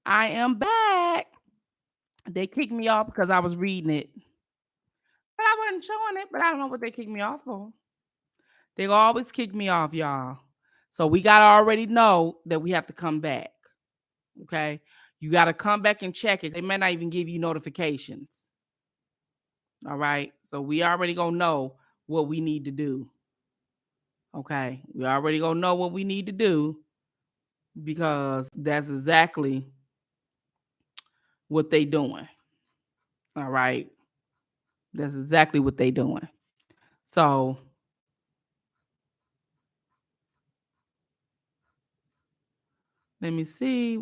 I am back. They kicked me off because I was reading it. But I wasn't showing it, but I don't know what they kicked me off for. They always kick me off, y'all. So we gotta already know that we have to come back. Okay. You gotta come back and check it. They may not even give you notifications. All right. So we already gonna know what we need to do. Okay. We already gonna know what we need to do because that's exactly what they doing. All right. That's exactly what they doing. So let me see.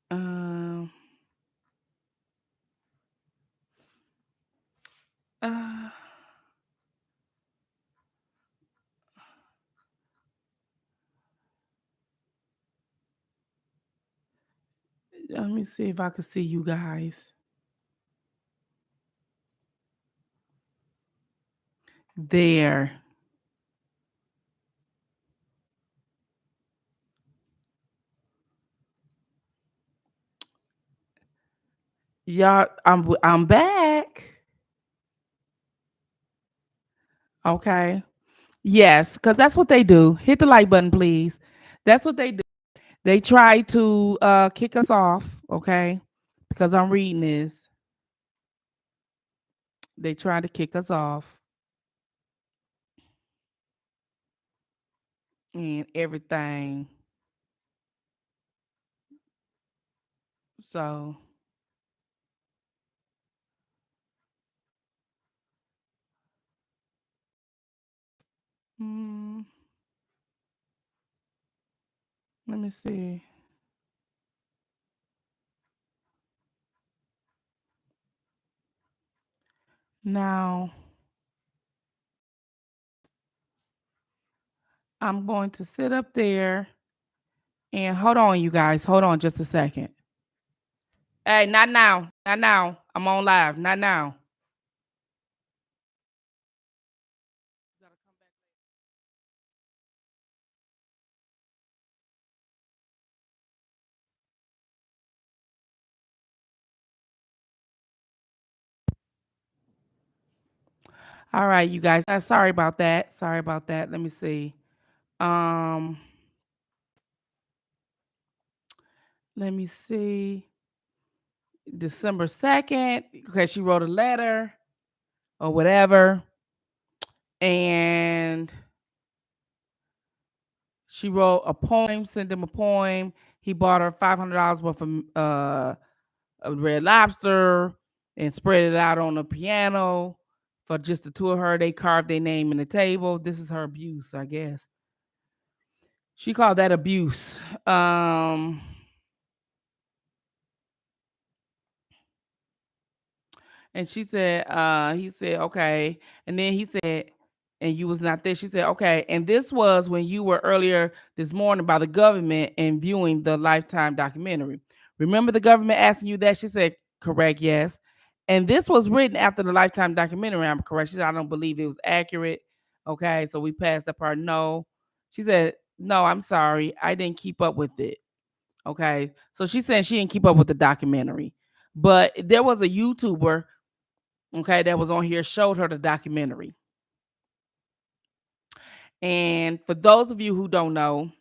Um, uh, Let me see if I can see you guys there. Y'all, I'm back. Okay. Yes, because that's what they do. Hit the like button, please. That's what they do. They try to kick us off, okay? Because I'm reading this. They try to kick us off and everything. So mm, let me see. Now I'm going to sit up there and hold on, you guys. Hold on just a second. Hey, not now. Not now. I'm on live. Not now. All right, you guys. Sorry about that. Sorry about that. Let me see. Um, Let me see. December 2nd. Okay, she wrote a letter or whatever. And she wrote a poem, sent him a poem. He bought her $500 worth of Red Lobster and spread it out on the piano for just the two of her. They carved their name in the table. This is her abuse, I guess. She called that abuse. And she said, he said, okay. And then he said, and you was not there. She said, okay. And this was when you were earlier this morning by the government and viewing the Lifetime documentary. Remember the government asking you that? She said, correct, yes. And this was written after the Lifetime documentary. I'm correct. She said, I don't believe it was accurate. Okay. So we passed that part. No. She said, no, I'm sorry. I didn't keep up with it. Okay. So she said she didn't keep up with the documentary. But there was a YouTuber, okay, that was on here, showed her the documentary. And for those of you who don't know,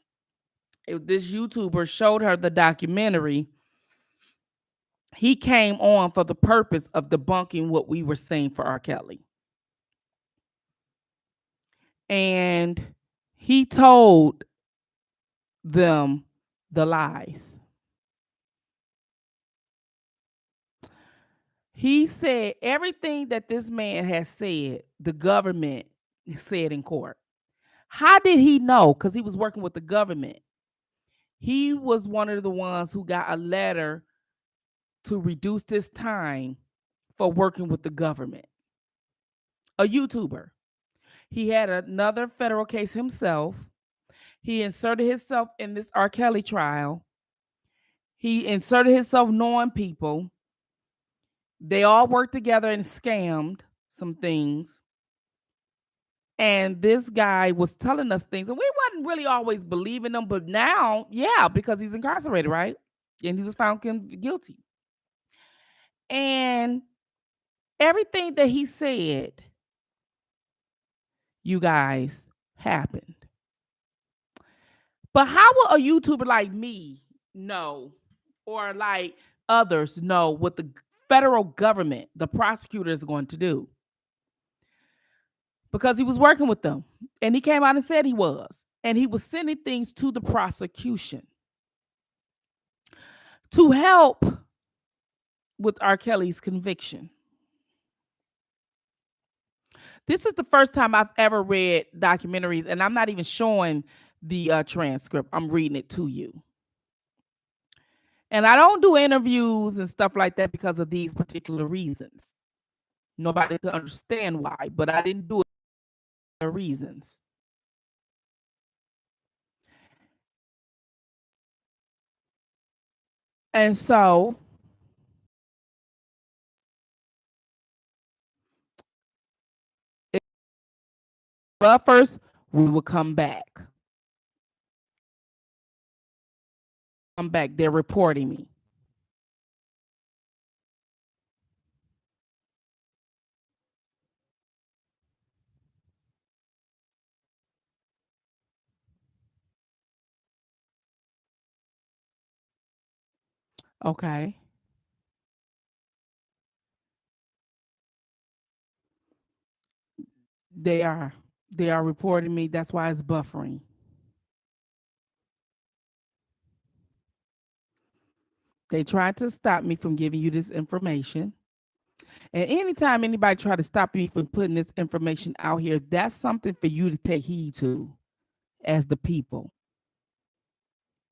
if this YouTuber showed her the documentary, he came on for the purpose of debunking what we were saying for R. Kelly. And he told them the lies. He said everything that this man has said, the government said in court. How did he know? Because he was working with the government. He was one of the ones who got a letter to reduce this time for working with the government. A YouTuber. He had another federal case himself. He inserted himself in this R. Kelly trial. He inserted himself knowing people. They all worked together and scammed some things. And this guy was telling us things, and we wasn't really always believing him, but now, yeah, because he's incarcerated, right? And he was found guilty. And everything that he said, you guys, happened. But how will a YouTuber like me know, or like others know, what the federal government, the prosecutor, is going to do? Because he was working with them, and he came out and said he was. And he was sending things to the prosecution to help with R. Kelly's conviction. This is the first time I've ever read documentaries, and I'm not even showing the transcript. I'm reading it to you. And I don't do interviews and stuff like that because of these particular reasons. Nobody could understand why, but I didn't do it for reasons. And so, but first, we will come back. Come back. They're reporting me. Okay. They are. They are reporting me. That's why it's buffering. They tried to stop me from giving you this information. And anytime anybody try to stop me from putting this information out here, that's something for you to take heed to as the people.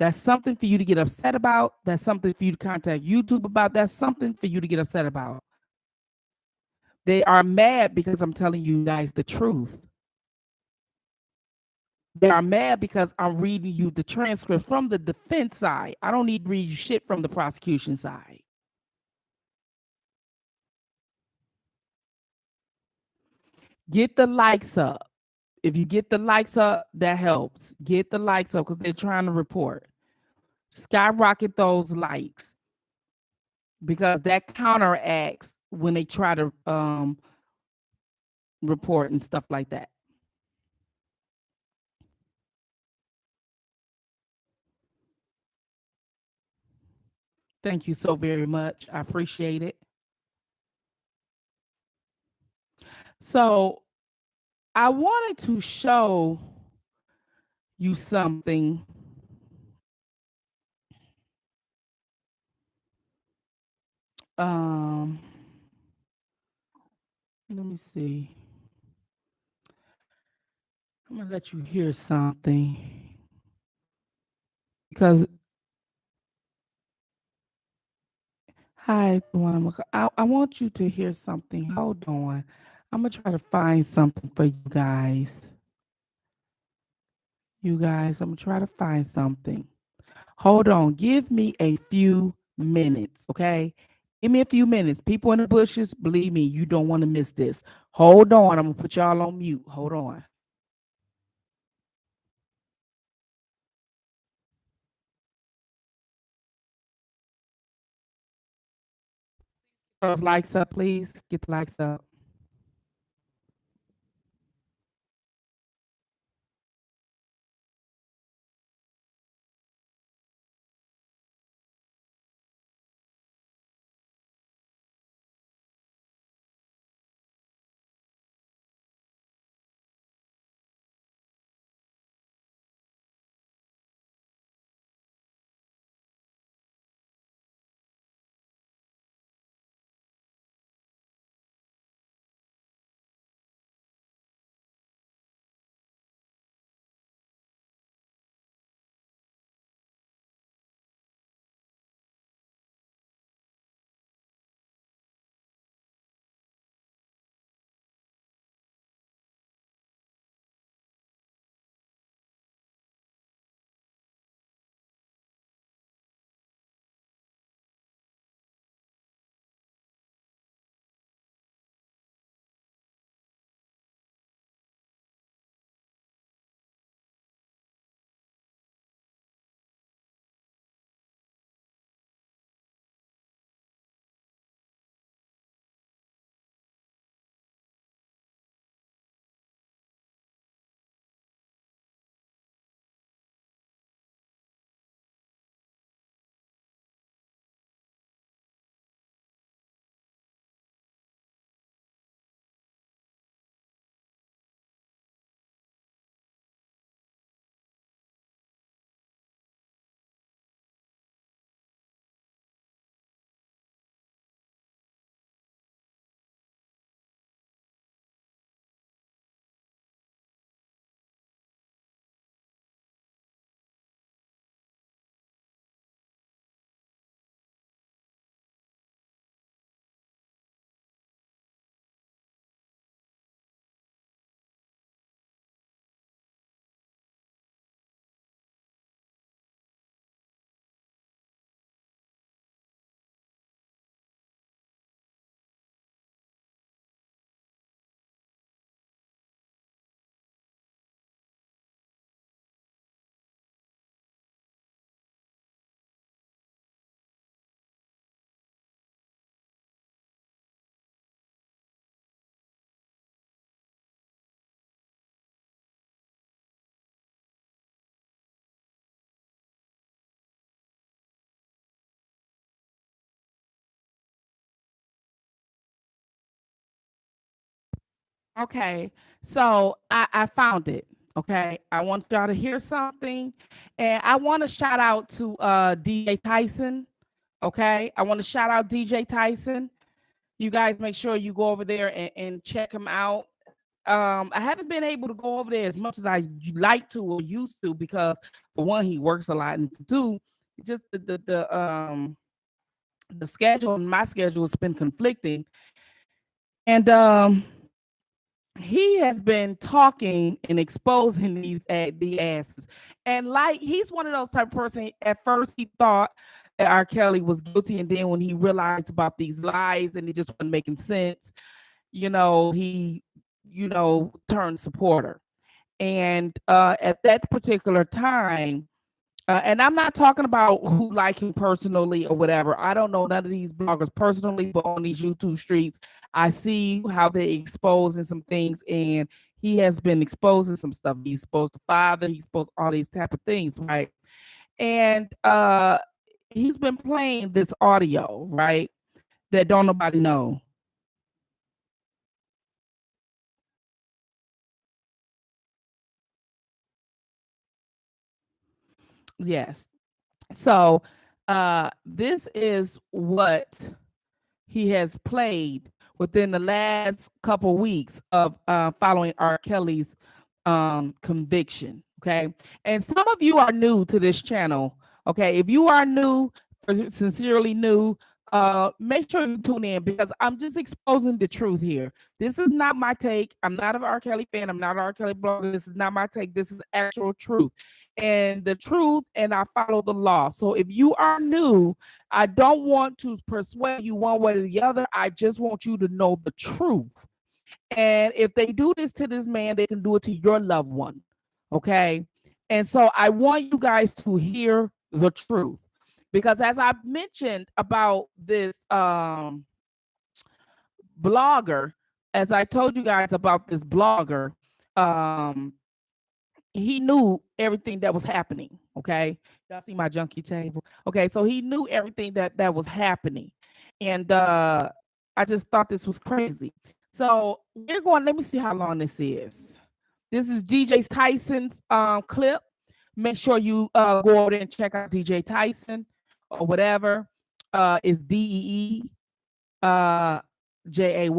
That's something for you to get upset about. That's something for you to contact YouTube about. That's something for you to get upset about. They are mad because I'm telling you guys the truth. They are mad because I'm reading you the transcript from the defense side. I don't need to read you shit from the prosecution side. Get the likes up. If you get the likes up, that helps. Get the likes up because they're trying to report. Skyrocket those likes because that counteracts when they try to report and stuff like that. Thank you so very much. I appreciate it. So I wanted to show you something. Um, Let me see. I'm gonna let you hear something because hi, I want you to hear something. Hold on. I'm gonna try to find something for you guys. You guys, I'm gonna try to find something. Hold on. Give me a few minutes, okay? Give me a few minutes. People in the bushes, believe me, you don't want to miss this. Hold on. I'm gonna put y'all on mute. Hold on. Those likes up, please. Get the likes up. Okay, so I found it. Okay, I want y'all to hear something, and I want to shout out to DJ Tyson. Okay, I want to shout out DJ Tyson. You guys make sure you go over there and check him out. I haven't been able to go over there as much as I like to or used to because for one, he works a lot, and for two, just the schedule and my schedule has been conflicting, and he has been talking and exposing the asses. And like he's one of those type of person, at first he thought that R. Kelly was guilty, and then when he realized about these lies and it just wasn't making sense, he, turned supporter. And at that particular time, and I'm not talking about who like him personally or whatever. I don't know none of these bloggers personally, but on these YouTube streets, I see how they exposing some things, and he has been exposing some stuff. He's exposed the father, he's exposed all these type of things, right? And he's been playing this audio, right? That don't nobody know. Yes. So this is what he has played within the last couple weeks of following R. Kelly's conviction. Okay. And some of you are new to this channel. Okay. If you are new, sincerely new, make sure you tune in because I'm just exposing the truth here. This is not my take. I'm not an R. Kelly fan. I'm not an R. Kelly blogger. This is not my take. This is actual truth. And the truth, and I follow the law. So if you are new, I don't want to persuade you one way or the other. I just want you to know the truth. And if they do this to this man, they can do it to your loved one. Okay. And so I want you guys to hear the truth. Because as I mentioned about this blogger, as I told you guys about this blogger, um, he knew everything that was happening. Okay. Y'all see my junkie table? Okay. So he knew everything that was happening. And I just thought this was crazy. So let me see how long this is. This is DJ Tyson's clip. Make sure you go over there and check out DJ Tyson or whatever. It's DEE JAY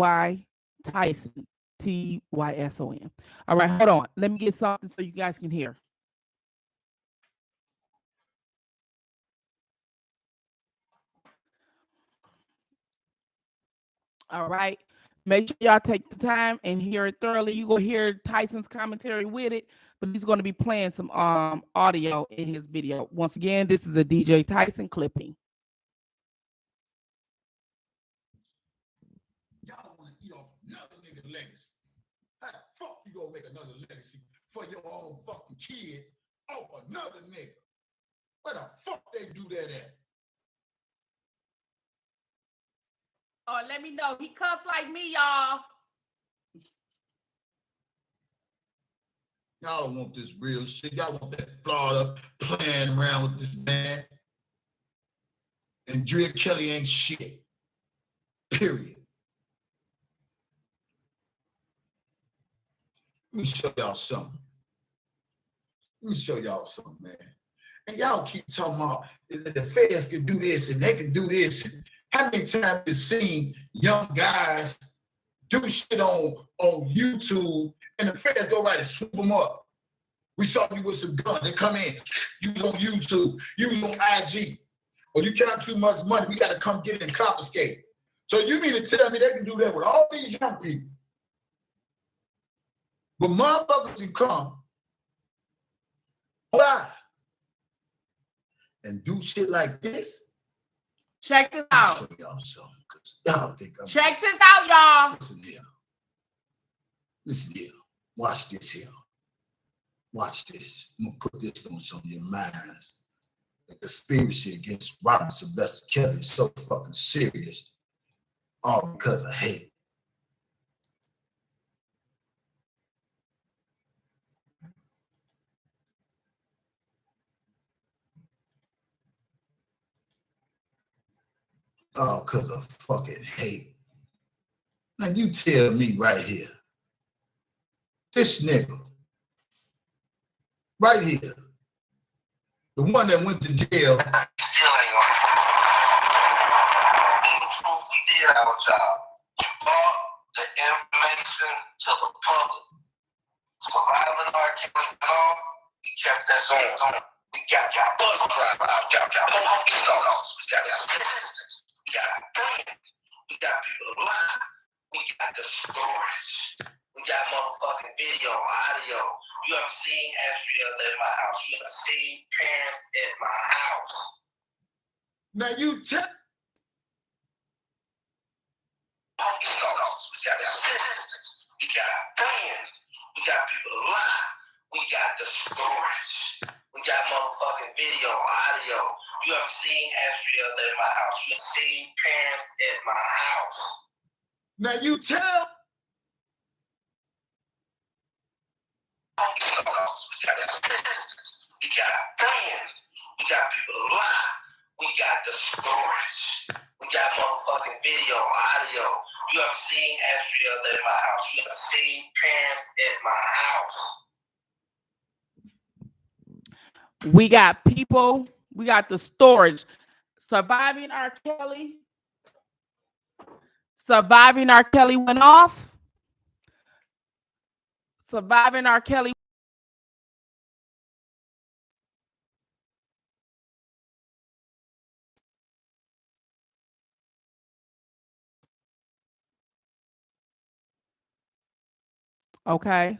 Tyson. TYSON. All right, hold on. Let me get something so you guys can hear. All right. Make sure y'all take the time and hear it thoroughly. You go hear Tyson's commentary with it, but he's going to be playing some audio in his video. Once again, this is a DJ Tyson clipping. Y'all want to eat off another nigga legacy. How the fuck you gonna make another legacy for your own fucking kids off another nigga? Where the fuck they do that at? Oh, let me know. He cussed like me, y'all. Y'all don't want this real shit. Y'all want that flawed up playing around with this man. And Dre Kelly ain't shit. Period. Let me show y'all something. Man. And y'all keep talking about the feds can do this and they can do this. How many times have you seen young guys do shit on YouTube and the feds go right and swoop them up? We saw you with some gun. They come in. You was on YouTube. You was on IG. Well, you count too much money. We got to come get it and confiscate. So you mean to tell me they can do that with all these young people? But motherfuckers can come live and do shit like this. Check this out. I'll show y'all something, y'all think I'm check this out, y'all. Listen here. Listen here. Watch this here. Watch this. I'm gonna put this on some of your minds. The conspiracy against Robert Sylvester Kelly is so fucking serious. All because of hate. All because of fucking hate. Now you tell me right here. This nigga right here, the one that went to jail. Still ain't gonna. In truth, we did our job. We brought the information to the public. Surviving our killing off, we kept that going. We got buzz crap out. We got stars. We got statistics. We got friends. We got people alive. We got the storage. We got motherfucking video, audio. You have seen Astria at my house. You have seen parents at my house. Now you tell. We got statistics. We got friends. We got people alive. We got the storage. We got motherfucking video, audio. You have seen Astria at my house. You have seen parents at my house. Now you tell. We got statistics. We got friends. We got people alive. We got the storage. We got motherfucking video, audio. You have seen Astria at my house. You have seen parents at my house. We got people. We got the storage. Surviving R. Kelly. Surviving R. Kelly went off. Surviving R. Kelly. Okay.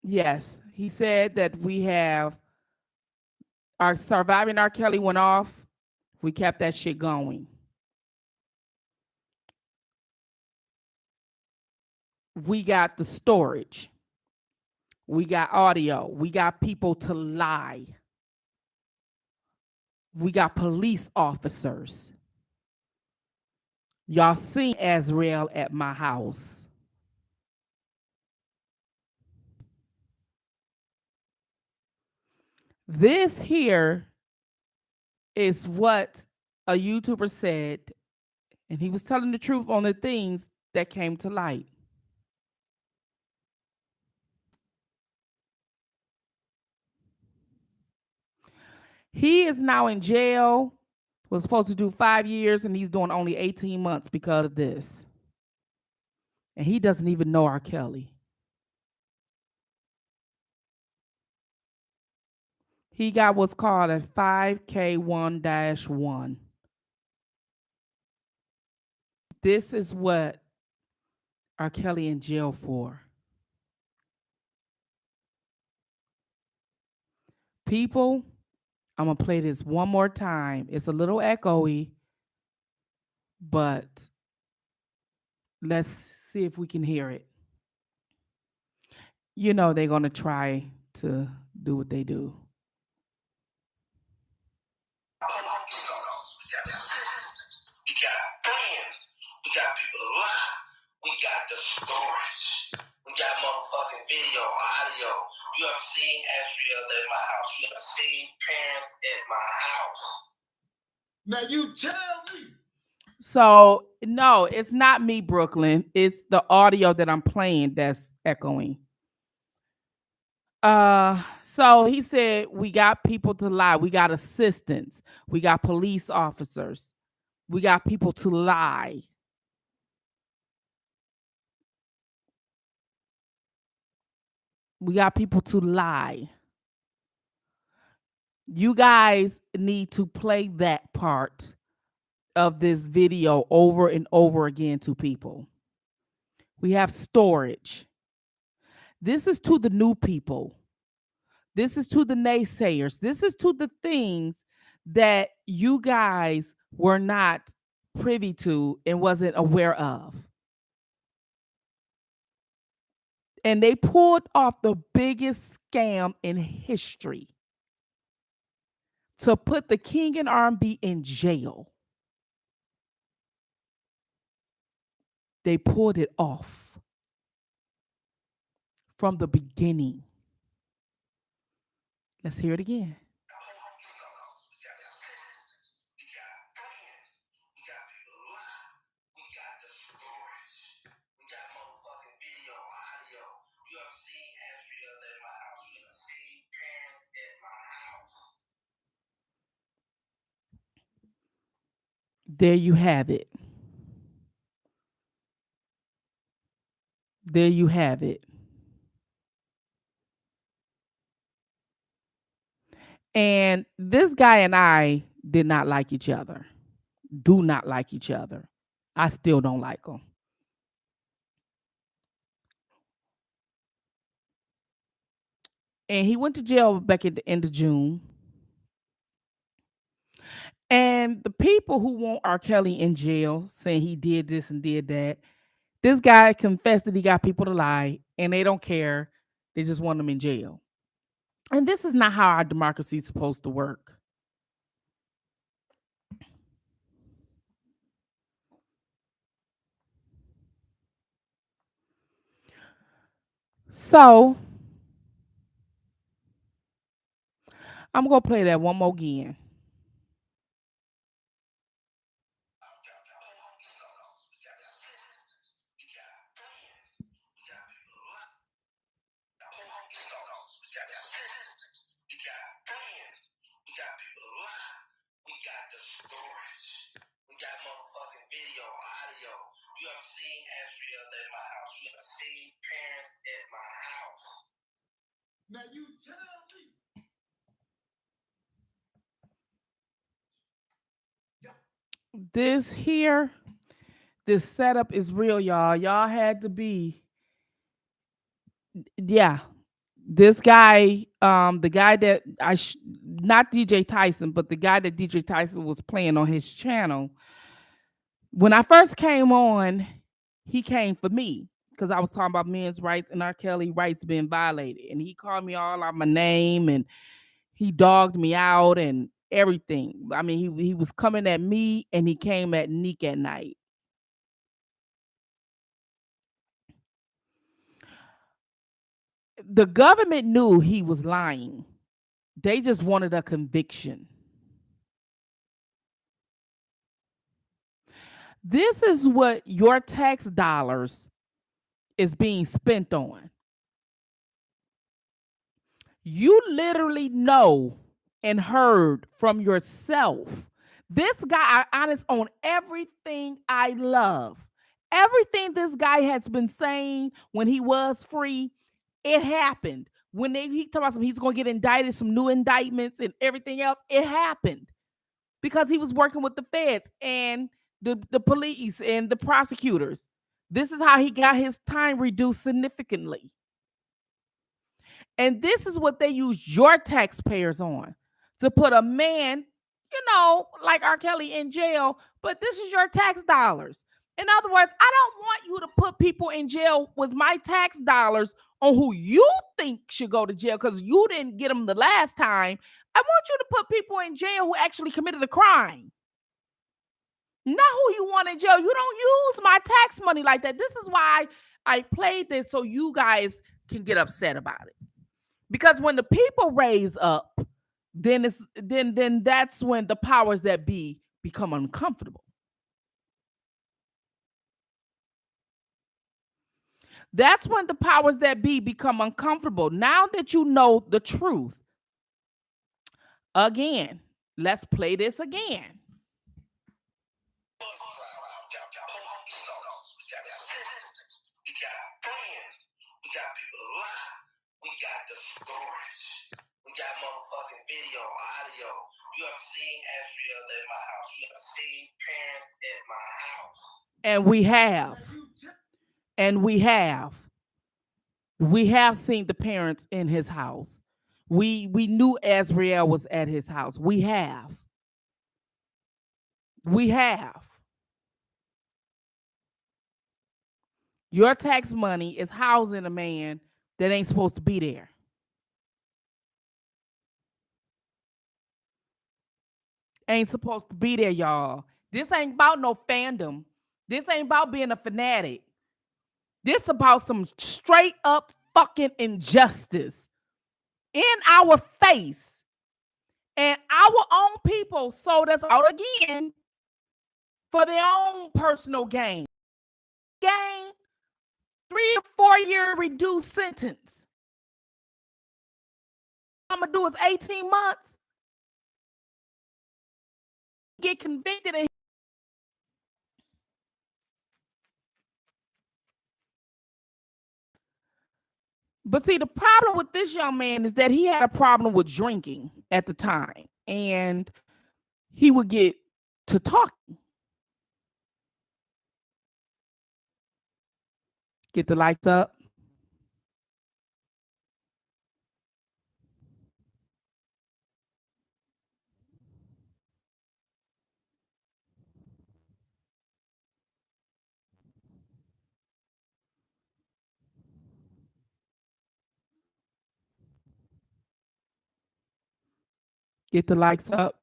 Yes, he said that we have our surviving R. Kelly went off. We kept that shit going. We got the storage. We got audio. We got people to lie. We got police officers. Y'all seen Azrael at my house. This here is what a YouTuber said, and he was telling the truth on the things that came to light. He is now in jail. Was supposed to do 5 years, and he's doing only 18 months because of this. And he doesn't even know R. Kelly. He got what's called a 5K1-1. This is what R. Kelly in jail for. People, I'm going to play this one more time. It's a little echoey, but let's see if we can hear it. You know they're going to try to do what they do. We got friends. We got people alive. We got the storage. We got motherfucking video, audio. You have seen Astria at my house. You have seen parents at my house. Now you tell me. So, no, it's not me, Brooklyn. It's the audio that I'm playing that's echoing. So he said we got people to lie. We got assistants. We got police officers. We got people to lie. We got people to lie. You guys need to play that part of this video over and over again to people. We have storage. This is to the new people. This is to the naysayers. This is to the things that you guys were not privy to and wasn't aware of. And they pulled off the biggest scam in history to put the king and R&B in jail. They pulled it off from the beginning. Let's hear it again. There you have it. There you have it. And this guy and I did not like each other. Do not like each other. I still don't like him. And he went to jail back at the end of June. And the people who want R. Kelly in jail, saying he did this and did that, this guy confessed that he got people to lie, and they don't care. They just want him in jail. And this is not how our democracy is supposed to work. So I'm gonna play that one more again. Now you tell me. This here, this setup is real, y'all. Y'all had to be, yeah. This guy, the guy that not DJ Tyson, but the guy that DJ Tyson was playing on his channel. When I first came on, he came for me because I was talking about men's rights and R. Kelly rights being violated, and he called me all out my name and he dogged me out and everything. I mean, he was coming at me and he came at Neek at night. The government knew he was lying. They just wanted a conviction. This is what your tax dollars is being spent on. You literally know and heard from yourself. This guy, I honest on everything I love. Everything this guy has been saying when he was free, it happened. When he talked about he's going to get indicted, some new indictments and everything else, it happened because he was working with the feds and the police and the prosecutors. This is how he got his time reduced significantly. And this is what they use your taxpayers on to put a man, like R. Kelly in jail, but this is your tax dollars. In other words, I don't want you to put people in jail with my tax dollars on who you think should go to jail because you didn't get them the last time. I want you to put people in jail who actually committed a crime. Not who you want in jail. You don't use my tax money like that. This is why I played this so you guys can get upset about it. Because when the people raise up, then that's when the powers that be become uncomfortable. That's when the powers that be become uncomfortable. Now that you know the truth. Again, let's play this again. And we have. And we have. We have seen the parents in his house. We knew Azriel was at his house. We have. We have. Your tax money is housing a man that ain't supposed to be there. Ain't supposed to be there, y'all. This ain't about no fandom. This ain't about being a fanatic. This about some straight up fucking injustice. in our face. And our own people sold us out again for their own personal gain. Gain 3 or 4 year reduced sentence. I'm gonna do is 18 months. Get convicted and but see, the problem with this young man is that he had a problem with drinking at the time, and he would get to talking. Get the lights up. Get the lights up.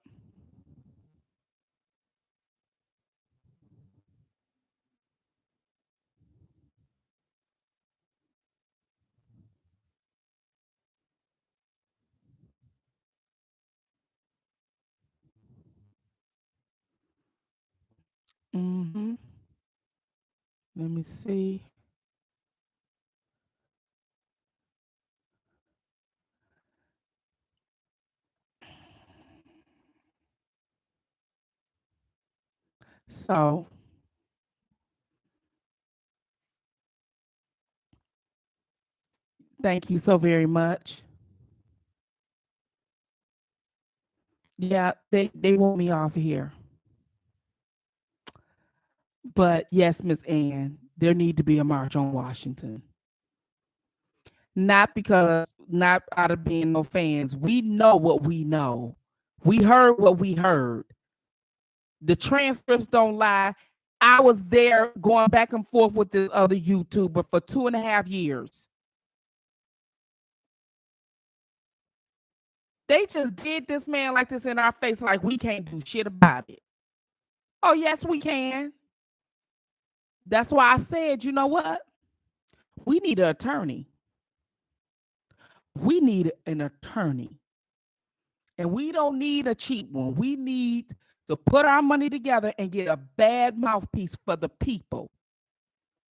Mm-hmm. Let me see. So thank you so very much. Yeah, they want me off here. But yes, Miss Ann, there need to be a march on Washington. Not out of being no fans. We know what we know. We heard what we heard. The transcripts don't lie. I was there going back and forth with the other YouTuber for 2.5 years. They just did this man like this in our face, like we can't do shit about it. Oh, yes, we can. That's why I said, you know what? We need an attorney. We need an attorney. And we don't need a cheap one. We need to put our money together and get a bad mouthpiece for the people.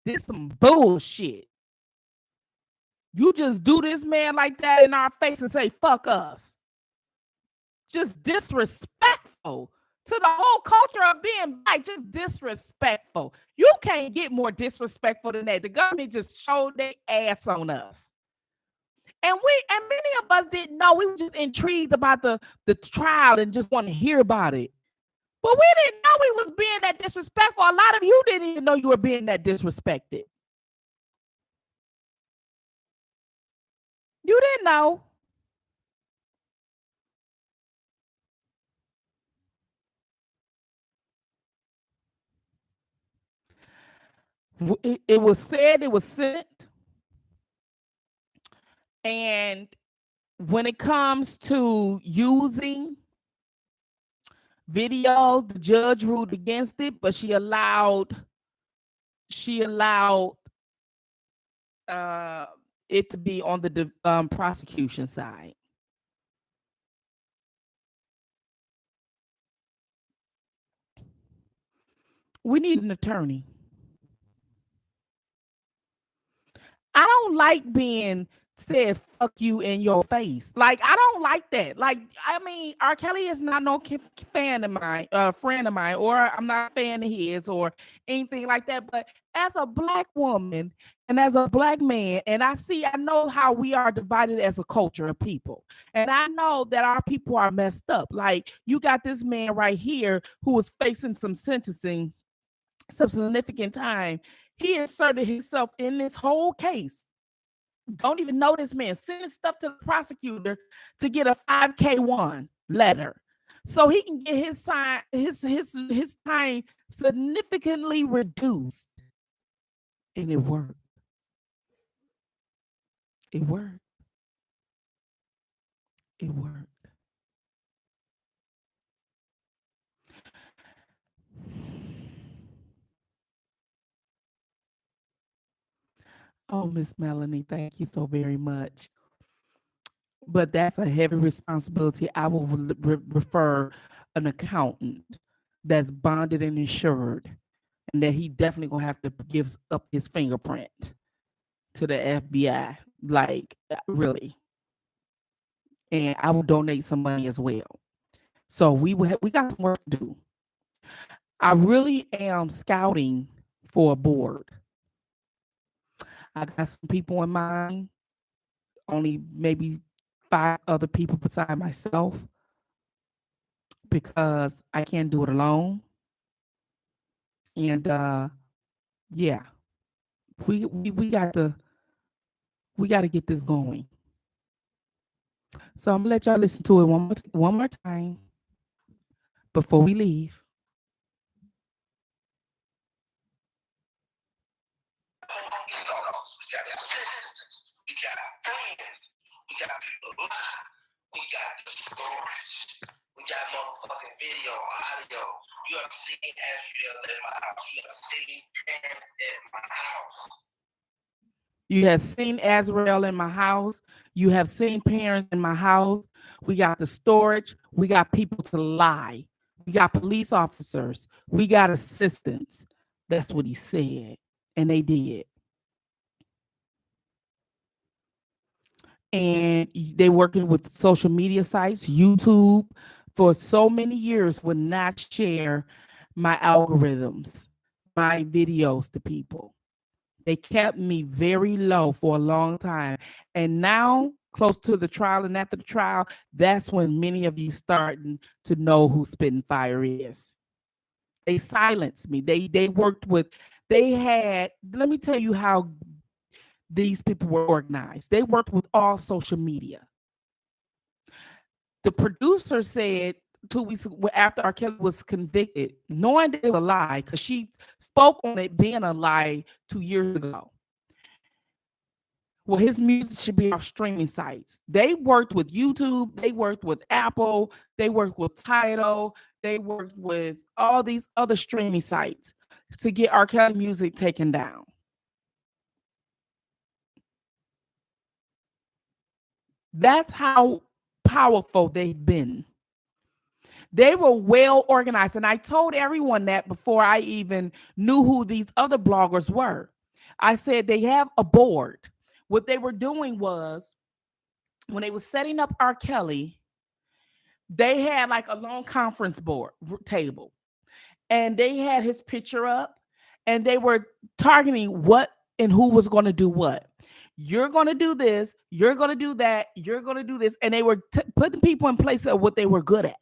This some bullshit. You just do this man like that in our face and say, fuck us. Just disrespectful to the whole culture of being black, just disrespectful. You can't get more disrespectful than that. The government just showed their ass on us. And many of us didn't know. We were just intrigued about the trial and just want to hear about it. But we didn't know we was being that disrespectful. A lot of you didn't even know you were being that disrespected. You didn't know. It was said it was sent. And when it comes to using video, the judge ruled against it, but she allowed it to be on the prosecution side. We need an attorney. I don't like being said fuck you in your face. Like, I don't like that. Like, I mean, R. Kelly is not no fan of mine, friend of mine, or I'm not a fan of his or anything like that. But as a black woman and as a black man, and I know how we are divided as a culture of people. And I know that our people are messed up. Like, you got this man right here who is facing some sentencing, some significant time. He inserted himself in this whole case. Don't even know this man. Sending stuff to the prosecutor to get a 5K1 letter, so he can get his time significantly reduced. And it worked. It worked. It worked. Oh, Miss Melanie, thank you so very much. but that's a heavy responsibility. I will refer an accountant that's bonded and insured, and that he definitely gonna have to give up his fingerprint to the FBI. Like, really, and I will donate some money as well. So we got some work to do. I really am scouting for a board. I got some people in mind, only maybe 5 other people beside myself, because I can't do it alone. And yeah, we got to get this going. So I'm gonna let y'all listen to it one more time before we leave. We got assistants, we got friends, we got people live, we got the storage, we got motherfucking video, audio. You have seen Asheville in my house. You have seen parents in my house. You have seen Azrael in my house. You have seen parents in my house. We got the storage. We got people to lie. We got police officers. We got assistants. That's what he said. And they did. And they working with social media sites, YouTube, for so many years would not share my algorithms, my videos to people. They kept me very low for a long time. And now, close to the trial and after the trial, that's when many of you starting to know who Spitting Fire is. They silenced me. They worked with, they had, let me tell you how these people were organized. They worked with all social media. The producer said 2 weeks after R. Kelly was convicted, knowing that it was a lie, because she spoke on it being a lie 2 years ago. Well, his music should be off streaming sites. They worked with YouTube, they worked with Apple, they worked with Tidal, they worked with all these other streaming sites to get R. Kelly music taken down. That's how powerful they've been. They were well organized. And I told everyone that before I even knew who these other bloggers were. I said they have a board. What they were doing was, when they were setting up R. Kelly, they had like a long conference board table, and they had his picture up, and they were targeting what and who was going to do what. You're going to do this, you're going to do that, you're going to do this. And they were putting people in place of what they were good at.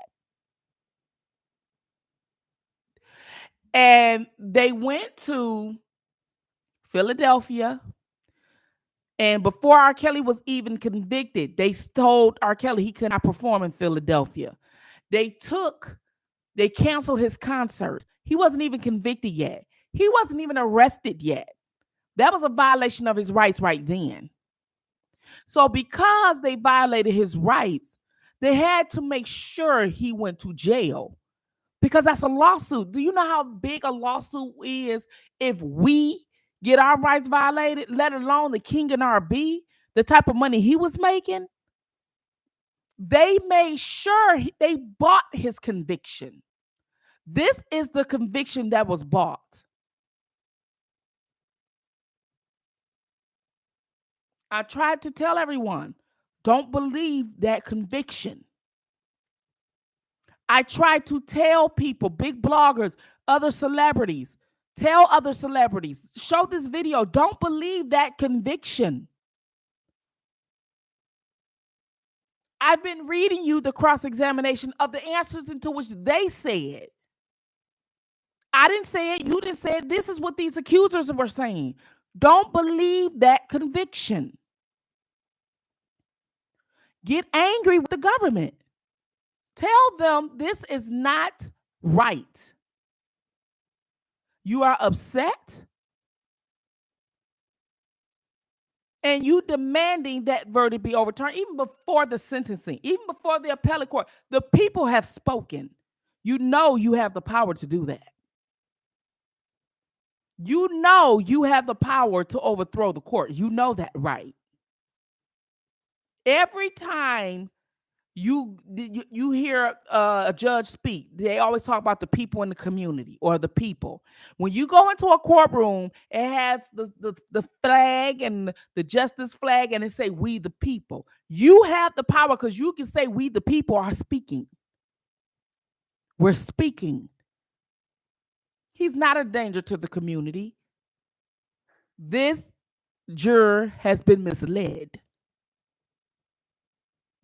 And they went to Philadelphia. And before R. Kelly was even convicted, they told R. Kelly he could not perform in Philadelphia. They canceled his concert. He wasn't even convicted yet. He wasn't even arrested yet. That was a violation of his rights right then. So because they violated his rights, they had to make sure he went to jail, because that's a lawsuit. Do you know how big a lawsuit is if we get our rights violated, let alone the King and RB, the type of money he was making? They made sure they bought his conviction. This is the conviction that was bought. I tried to tell everyone, don't believe that conviction. I tried to tell people, big bloggers, other celebrities, tell other celebrities, show this video. Don't believe that conviction. I've been reading you the cross-examination of the answers into which they said. I didn't say it. You didn't say it. This is what these accusers were saying. Don't believe that conviction. Get angry with the government. Tell them this is not right. You are upset, and you demanding that verdict be overturned even before the sentencing, even before the appellate court. The people have spoken. You know you have the power to do that. You know you have the power to overthrow the court. You know that, right? Every time you hear a judge speak, they always talk about the people in the community or the people. When you go into a courtroom, it has the flag and the justice flag, and it say "We the people." You have the power because you can say "We the people" are speaking. We're speaking. He's not a danger to the community. This juror has been misled.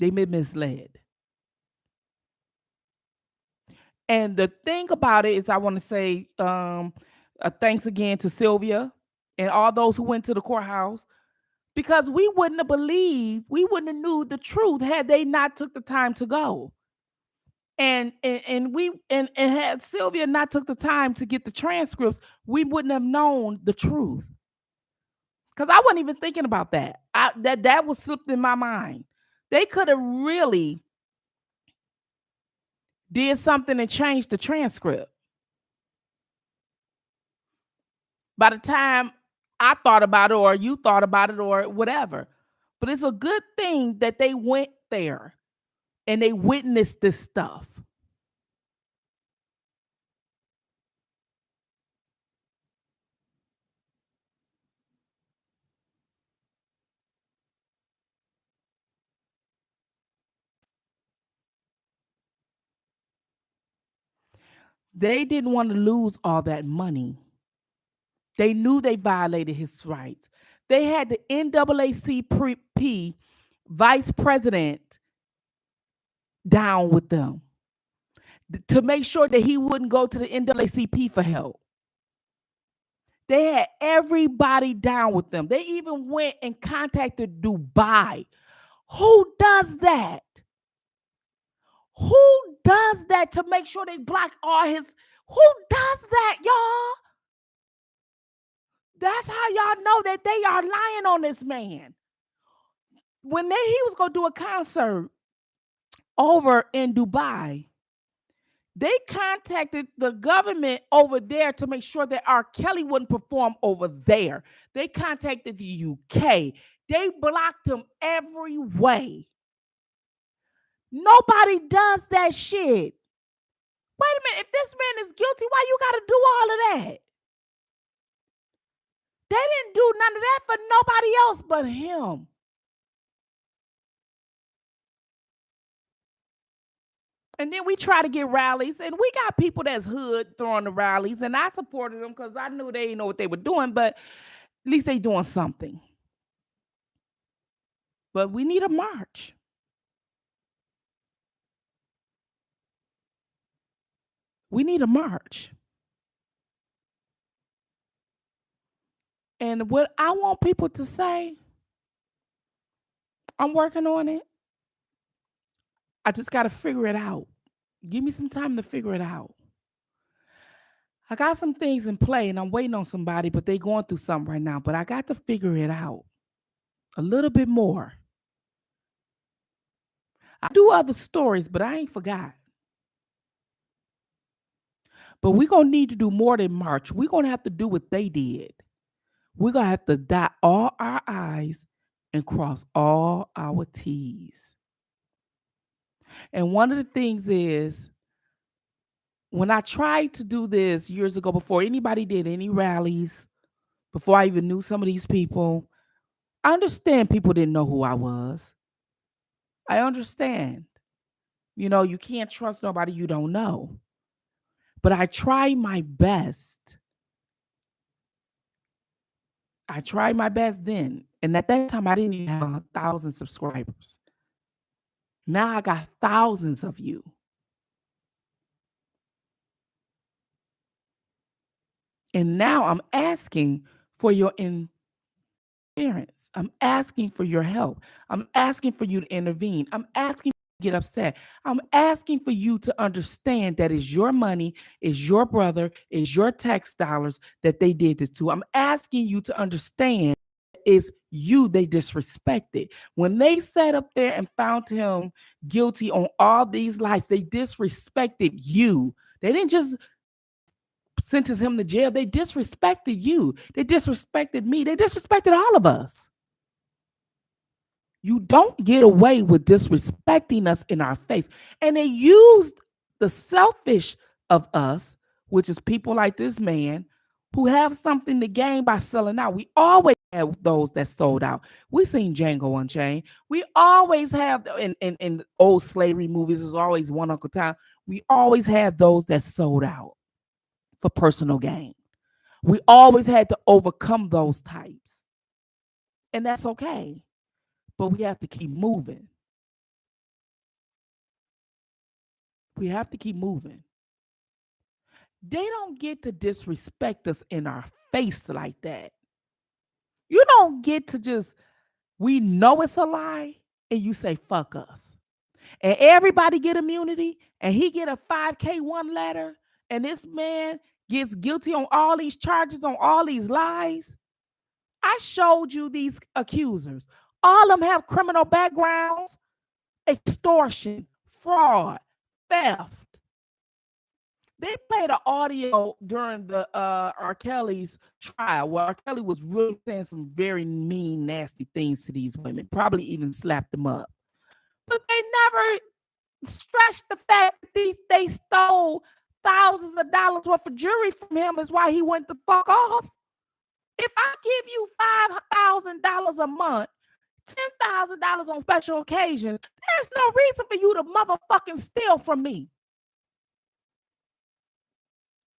They've been misled. And the thing about it is, I want to say thanks again to Sylvia and all those who went to the courthouse, because we wouldn't have believed, we wouldn't have knew the truth had they not took the time to go. And had Sylvia not took the time to get the transcripts, we wouldn't have known the truth. Because I wasn't even thinking about that. That was slipped in my mind. They could have really did something and changed the transcript. By the time I thought about it, or you thought about it, or whatever. But it's a good thing that they went there and they witnessed this stuff. They didn't want to lose all that money. They knew they violated his rights. They had the NAACP vice president down with them to make sure that he wouldn't go to the NAACP for help. They had everybody down with them. They even went and contacted Dubai. Who does that? Who does that to make sure they block all his? Who does that, y'all? That's how y'all know that they are lying on this man. When he was going to do a concert over in Dubai, they contacted the government over there to make sure that R. Kelly wouldn't perform over there. They contacted the UK. They blocked him every way. Nobody does that shit. Wait a minute. If this man is guilty, why you got to do all of that? They didn't do none of that for nobody else but him. And then we try to get rallies, and we got people that's hood throwing the rallies, and I supported them because I knew they didn't know what they were doing, but at least they doing something. But we need a march. We need a march. And what I want people to say, I'm working on it. I just got to figure it out. Give me some time to figure it out. I got some things in play and I'm waiting on somebody, but they going through something right now. But I got to figure it out a little bit more. I do other stories, but I ain't forgot. But we're going to need to do more than march. We're going to have to do what they did. We're going to have to dot all our I's and cross all our T's. And one of the things is, when I tried to do this years ago, before anybody did any rallies, before I even knew some of these people, I understand people didn't know who I was. I understand. You know, you can't trust nobody you don't know. But I tried my best. I tried my best then. And at that time, I didn't even have 1,000 subscribers. Now I got thousands of you. And now I'm asking for your interference. I'm asking for your help. I'm asking for you to intervene. I'm asking you to get upset. I'm asking for you to understand that it's your money, it's your brother, it's your tax dollars that they did this to. I'm asking you to understand it's you they disrespected. When they sat up there and found him guilty on all these lies, they disrespected you. They didn't just sentence him to jail. They disrespected you. They disrespected me. They disrespected all of us. You don't get away with disrespecting us in our face. And they used the selfish of us, which is people like this man who have something to gain by selling out. We always have those that sold out. We seen Django Unchained. We always have in old slavery movies, there's always one Uncle Tom. We always had those that sold out for personal gain. We always had to overcome those types. And that's okay. But we have to keep moving. We have to keep moving. They don't get to disrespect us in our face like that. You don't get to just, we know it's a lie, and you say, fuck us. And everybody get immunity, and he get a 5K1 letter, and this man gets guilty on all these charges, on all these lies. I showed you these accusers. All of them have criminal backgrounds, extortion, fraud, theft. They played an audio during the R. Kelly's trial where R. Kelly was really saying some very mean, nasty things to these women, probably even slapped them up. But they never stressed the fact that they stole thousands of dollars worth of jewelry from him is why he went the fuck off. If I give you $5,000 a month, $10,000 on special occasions, there's no reason for you to motherfucking steal from me.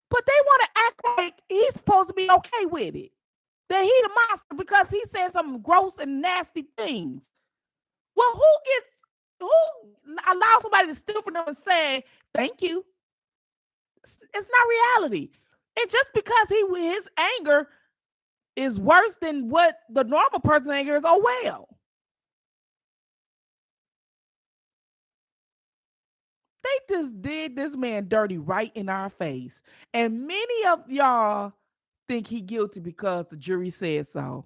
But they want to act like he's supposed to be okay with it. That he the monster because he said some gross and nasty things. Well, who allows somebody to steal from them and say, thank you? It's not reality. And just because his anger is worse than what the normal person's anger is, oh well. They just did this man dirty right in our face. And many of y'all think he guilty because the jury said so.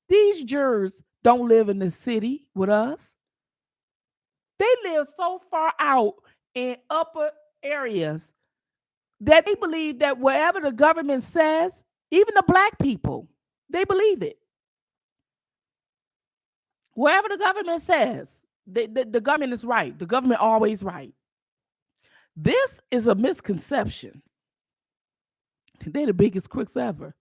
These jurors don't live in the city with us. They live so far out in upper areas that they believe that whatever the government says, even the black people, they believe it. Whatever the government says, the government is right. The government always right. This is a misconception. They're the biggest crooks ever.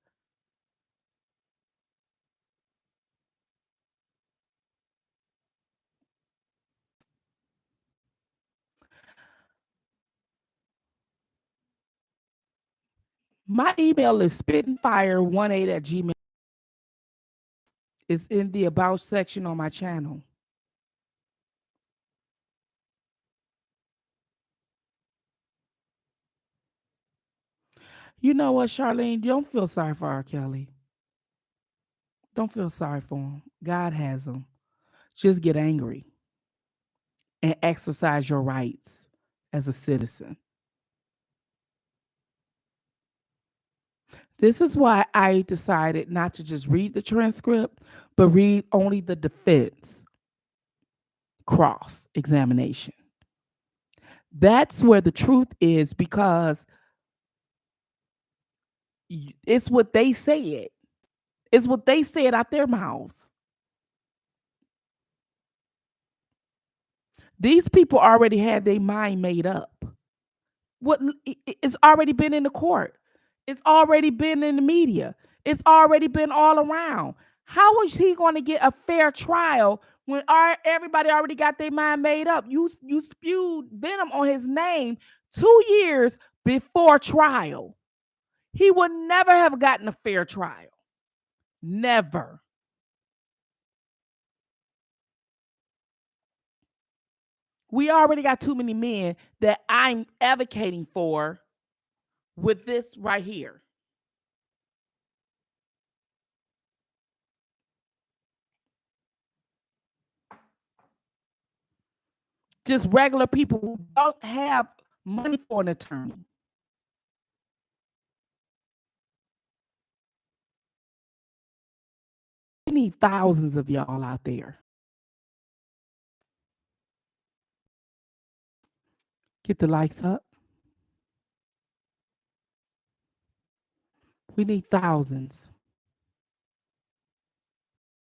My email is spittinfire18 at gmail. It's in the about section on my channel. You know what, Charlene? Don't feel sorry for R. Kelly. Don't feel sorry for him. God has him. Just get angry and exercise your rights as a citizen. This is why I decided not to just read the transcript, but read only the defense cross examination. That's where the truth is because it's what they said. It's what they said out their mouths. These people already had their mind made up. It's already been in the court. It's already been in the media. It's already been all around. How is he going to get a fair trial when everybody already got their mind made up? You spewed venom on his name 2 years before trial. He would never have gotten a fair trial. Never. We already got too many men that I'm advocating for with this right here. Just regular people who don't have money for an attorney. We need thousands of y'all out there. Get the likes up. We need thousands.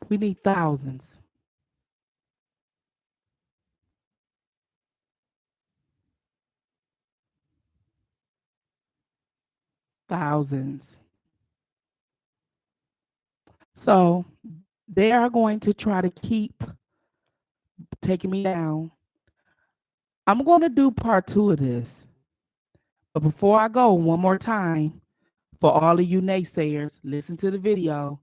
We need thousands. thousands. So they are going to try to keep taking me down. I'm going to do part 2 of this. But before I go, one more time, for all of you naysayers, listen to the video,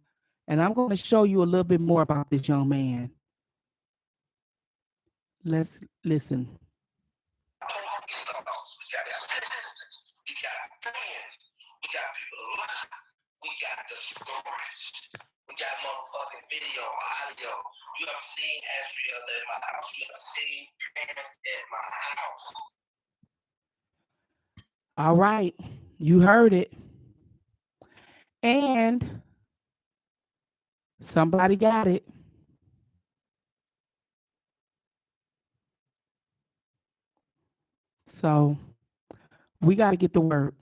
and I'm going to show you a little bit more about this young man. Let's listen. We got fans. We got people live. We got the stories. We got motherfucking video, audio. You have seen Astria at my house. You have seen parents at my house. All right, you heard it. And somebody got it. So we got to get to work.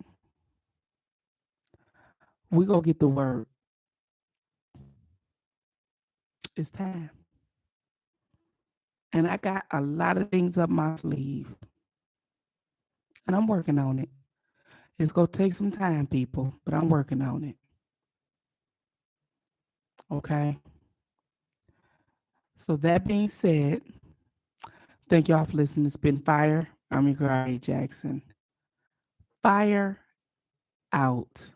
We go get to work. It's time. And I got a lot of things up my sleeve. And I'm working on it. It's going to take some time, people, but I'm working on it. Okay. So that being said, thank y'all for listening to Spittinfire. I'm your girl, A. Jackson. Fire out.